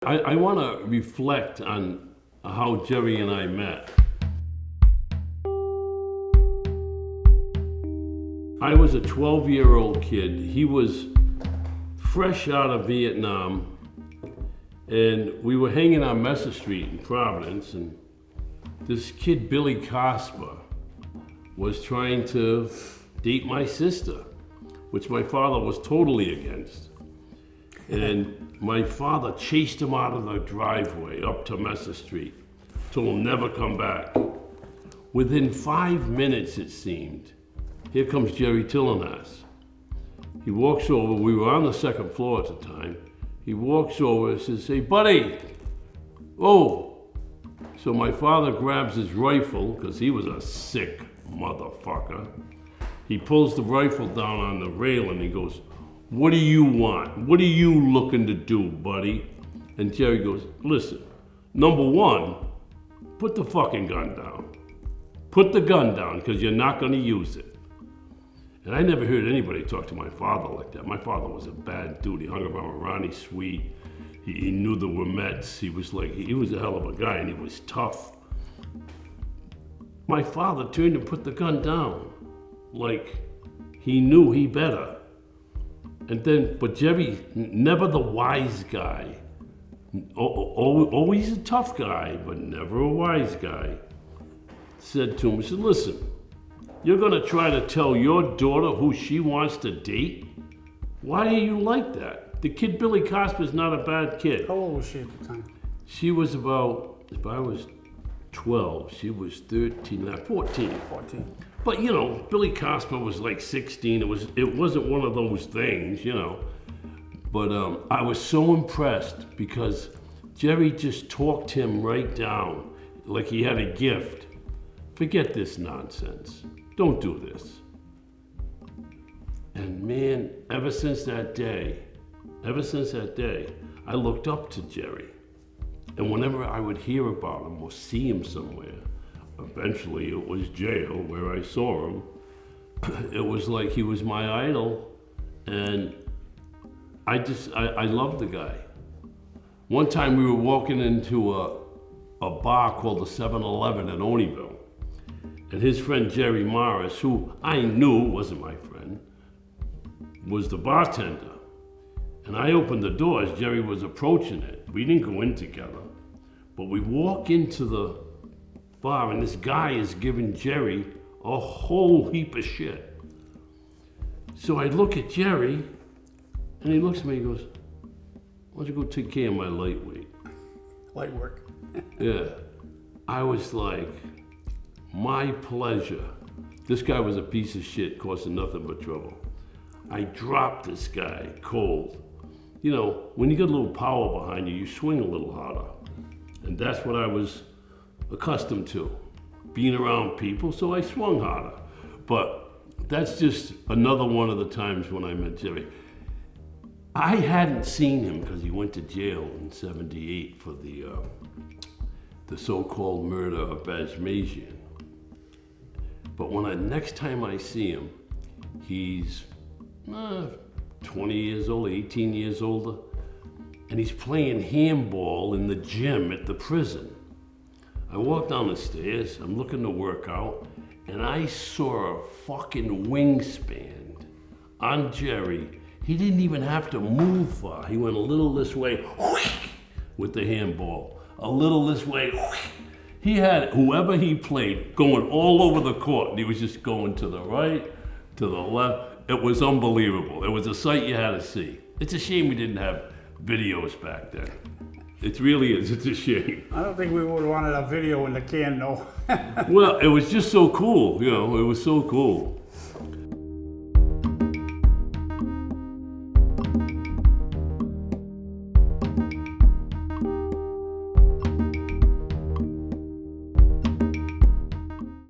I want to reflect on how Jerry and I met. I was a 12-year-old kid. He was fresh out of Vietnam, and we were hanging on Messer Street in Providence, and this kid, Billy Cosper, was trying to date my sister, which my father was totally against. And my father chased him out of the driveway up to Messer Street, told him never come back. Within 5 minutes, it seemed, here comes Jerry Tillinghast. He walks over, we were on the second floor at the time. He walks over and says, "Hey, buddy, oh." So my father grabs his rifle, because he was a sick motherfucker. He pulls the rifle down on the rail and he goes, "What do you want? What are you looking to do, buddy?" And Jerry goes, "Listen, number one, put the fucking gun down. Put the gun down, because you're not going to use it." And I never heard anybody talk to my father like that. My father was a bad dude. He hung around with Ronnie Sweet. He knew the Ramettes. He was a hell of a guy, and he was tough. My father turned and put the gun down, like he knew he better. And then, but Jerry, never the wise guy, always a tough guy, but never a wise guy, said to him, he said, "Listen, you're gonna try to tell your daughter who she wants to date? Why are you like that? The kid Billy Cosper's not a bad kid." How old was she at the time? She was about, if I was 12, she was 13, 14. 14. But you know, Billy Cosper was like 16. It wasn't one of those things, you know. But I was so impressed because Jerry just talked him right down like he had a gift. Forget this nonsense. Don't do this. And man, ever since that day, I looked up to Jerry. And whenever I would hear about him or see him somewhere, eventually it was jail where I saw him. It was like he was my idol, and I loved the guy. One time we were walking into a bar called the 7-Eleven in Oneyville, and his friend Jerry Morris, who I knew wasn't my friend, was the bartender. And I opened the door as Jerry was approaching it. We didn't go in together, but we walk into the bar, and this guy is giving Jerry a whole heap of shit. So I look at Jerry, and he looks at me and goes, "Why don't you go take care of my lightweight?" Light work. Yeah. I was like, my pleasure. This guy was a piece of shit, causing nothing but trouble. I dropped this guy cold. You know, when you got a little power behind you, you swing a little harder. And that's what I was accustomed to, being around people, so I swung harder. But that's just another one of the times when I met Jerry. I hadn't seen him because he went to jail in '78 for the so-called murder of Bajmazian. But next time I see him, he's 20 years old, 18 years older, and he's playing handball in the gym at the prison. I walk down the stairs, I'm looking to work out, and I saw a fucking wingspan on Jerry. He didn't even have to move far. He went a little this way with the handball, a little this way. He had whoever he played going all over the court, and he was just going to the right, to the left. It was unbelievable. It was a sight you had to see. It's a shame we didn't have videos back then. It really is. It's a shame. I don't think we would have wanted a video in the can, though. Well, it was just so cool. You know, it was so cool.